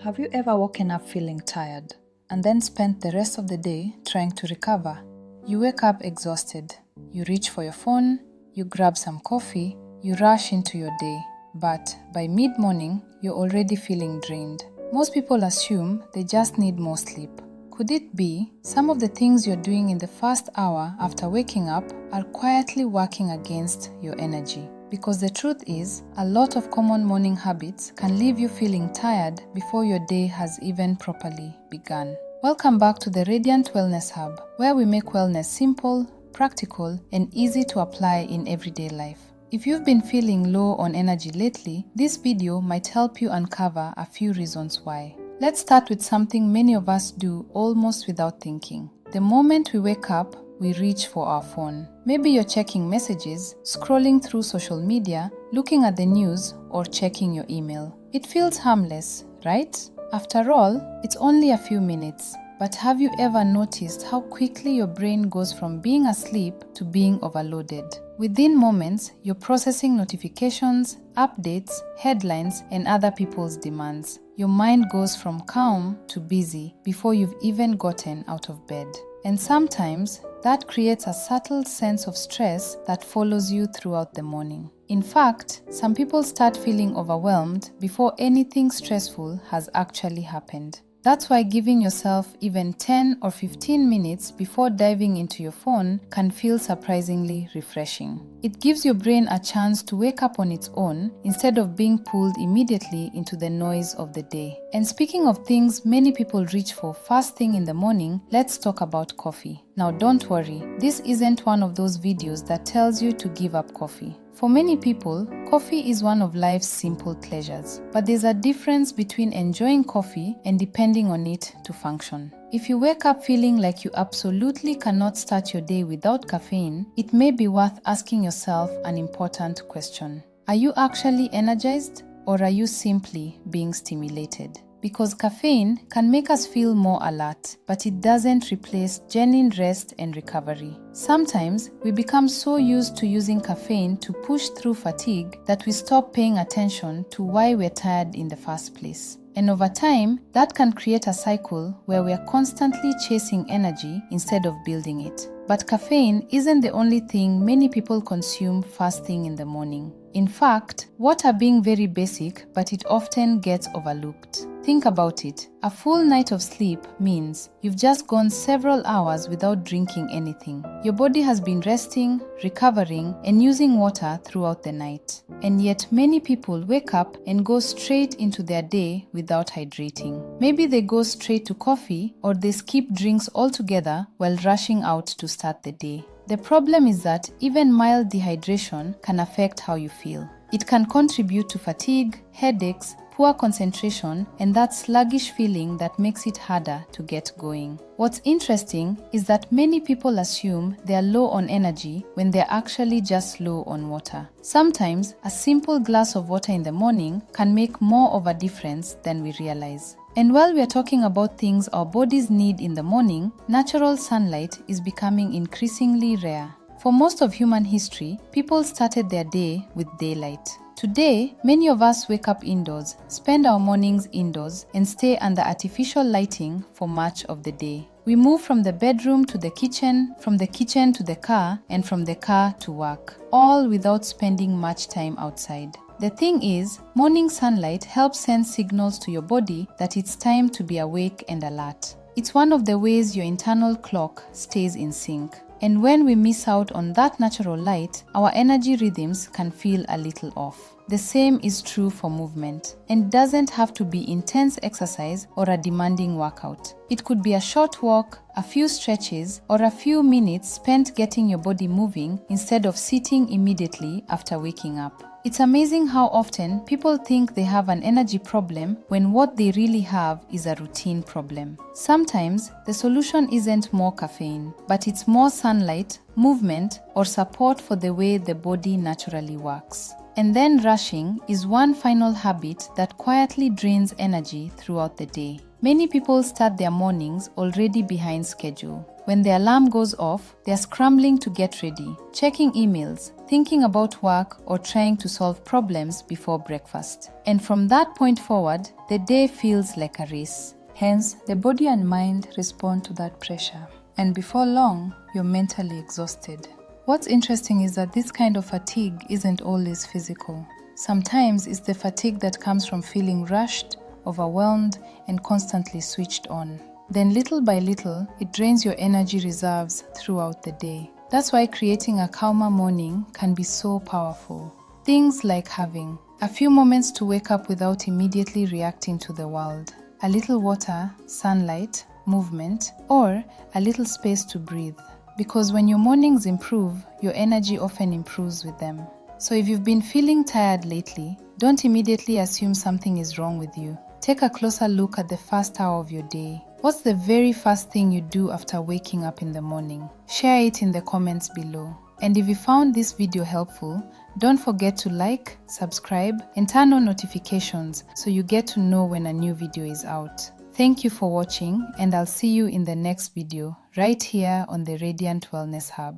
Have you ever woken up feeling tired and then spent the rest of the day trying to recover? You wake up exhausted. You reach for your phone, you grab some coffee, you rush into your day. But by mid-morning, you're already feeling drained. Most people assume they just need more sleep. Could it be some of the things you're doing in the first hour after waking up are quietly working against your energy? Because the truth is, a lot of common morning habits can leave you feeling tired before your day has even properly begun. Welcome back to the Radiant Wellness Hub, where we make wellness simple, practical, and easy to apply in everyday life. If you've been feeling low on energy lately, this video might help you uncover a few reasons why. Let's start with something many of us do almost without thinking. The moment we wake up, we reach for our phone. Maybe you're checking messages, scrolling through social media, looking at the news, or checking your email. It feels harmless, right? After all, it's only a few minutes. But have you ever noticed how quickly your brain goes from being asleep to being overloaded? Within moments, you're processing notifications, updates, headlines, and other people's demands. Your mind goes from calm to busy before you've even gotten out of bed. And sometimes, that creates a subtle sense of stress that follows you throughout the morning. In fact, some people start feeling overwhelmed before anything stressful has actually happened. That's why giving yourself even 10 or 15 minutes before diving into your phone can feel surprisingly refreshing. It gives your brain a chance to wake up on its own instead of being pulled immediately into the noise of the day. And speaking of things many people reach for first thing in the morning, let's talk about coffee. Now don't worry, this isn't one of those videos that tells you to give up coffee. For many people, coffee is one of life's simple pleasures. But there's a difference between enjoying coffee and depending on it to function. If you wake up feeling like you absolutely cannot start your day without caffeine, it may be worth asking yourself an important question. Are you actually energized, or are you simply being stimulated? Because caffeine can make us feel more alert, but it doesn't replace genuine rest and recovery. Sometimes, we become so used to using caffeine to push through fatigue that we stop paying attention to why we're tired in the first place. And over time, that can create a cycle where we are constantly chasing energy instead of building it. But caffeine isn't the only thing many people consume first thing in the morning. In fact, water being very basic, but it often gets overlooked. Think about it. A full night of sleep means you've just gone several hours without drinking anything. Your body has been resting, recovering, and using water throughout the night. And yet many people wake up and go straight into their day without hydrating. Maybe they go straight to coffee, or they skip drinks altogether while rushing out to start the day. The problem is that even mild dehydration can affect how you feel. It can contribute to fatigue, headaches, poor concentration, and that sluggish feeling that makes it harder to get going. What's interesting is that many people assume they are low on energy when they're actually just low on water. Sometimes, a simple glass of water in the morning can make more of a difference than we realize. And while we are talking about things our bodies need in the morning, natural sunlight is becoming increasingly rare. For most of human history, people started their day with daylight. Today, many of us wake up indoors, spend our mornings indoors, and stay under artificial lighting for much of the day. We move from the bedroom to the kitchen, from the kitchen to the car, and from the car to work, all without spending much time outside. The thing is, morning sunlight helps send signals to your body that it's time to be awake and alert. It's one of the ways your internal clock stays in sync. And when we miss out on that natural light, our energy rhythms can feel a little off. The same is true for movement, and doesn't have to be intense exercise or a demanding workout. It could be a short walk, a few stretches, or a few minutes spent getting your body moving instead of sitting immediately after waking up. It's amazing how often people think they have an energy problem when what they really have is a routine problem. Sometimes, the solution isn't more caffeine, but it's more sunlight, movement, or support for the way the body naturally works. And then rushing is one final habit that quietly drains energy throughout the day. Many people start their mornings already behind schedule. When the alarm goes off, they're scrambling to get ready, checking emails, thinking about work, or trying to solve problems before breakfast. And from that point forward, the day feels like a race. Hence, the body and mind respond to that pressure. And before long, you're mentally exhausted. What's interesting is that this kind of fatigue isn't always physical. Sometimes it's the fatigue that comes from feeling rushed, overwhelmed, and constantly switched on. Then little by little, it drains your energy reserves throughout the day. That's why creating a calmer morning can be so powerful. Things like having a few moments to wake up without immediately reacting to the world, a little water, sunlight, movement, or a little space to breathe. Because when your mornings improve, your energy often improves with them. So if you've been feeling tired lately, don't immediately assume something is wrong with you. Take a closer look at the first hour of your day. What's the very first thing you do after waking up in the morning? Share it in the comments below. And if you found this video helpful, don't forget to like, subscribe, and turn on notifications so you get to know when a new video is out. Thank you for watching, and I'll see you in the next video right here on the Radiant Wellness Hub.